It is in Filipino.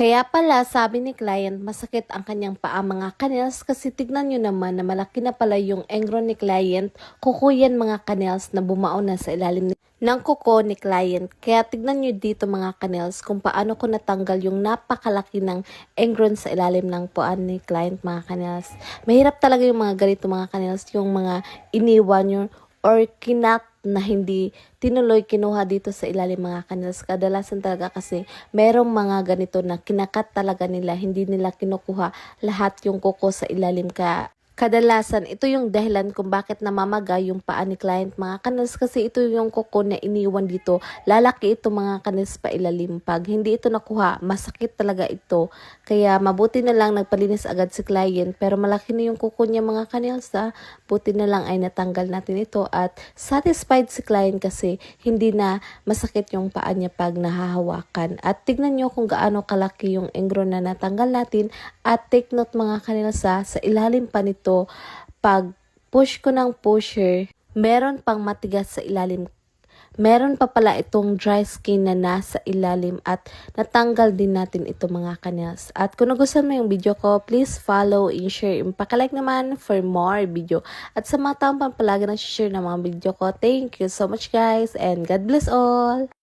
Kaya pala sabi ni client masakit ang kanyang paa mga kanels kasi tignan nyo naman na malaki na pala yung engron ni client, kuko yan mga kanels na bumao na sa ilalim ng kuko ni client. Kaya tignan nyo dito mga kanels kung paano ko natanggal yung napakalaki ng engron sa ilalim ng puan ni client mga kanels. Mahirap talaga yung mga ganito mga kanels, yung mga iniwan nyo or kinat na hindi tinuloy kinuha dito sa ilalim mga kanels. Kadalasan talaga kasi merong mga ganito na kinakat talaga nila, hindi nila kinukuha lahat yung kuko sa ilalim. Kadalasan, ito yung dahilan kung bakit namamaga yung paa ni client mga kanels kasi ito yung kuko na iniwan dito. Lalaki ito mga kanels pa ilalim. Pag hindi ito nakuha, masakit talaga ito. Kaya mabuti na lang nagpalinis agad si client pero malaki na yung kuko niya mga kanels. Buti na lang ay natanggal natin ito at satisfied si client kasi hindi na masakit yung paa niya pag nahahawakan. At tignan nyo kung gaano kalaki yung engron na natanggal natin at take note mga kanels sa ilalim pa nito. Pag push ko ng pusher, meron pang matigas sa ilalim. Meron pa pala itong dry skin na nasa ilalim at natanggal din natin ito mga kanels. At kung nagustuhan mo yung video ko, please follow and share. Paka-like naman for more video. At sa mga taong palagi na share ng mga video ko, thank you so much guys and God bless all!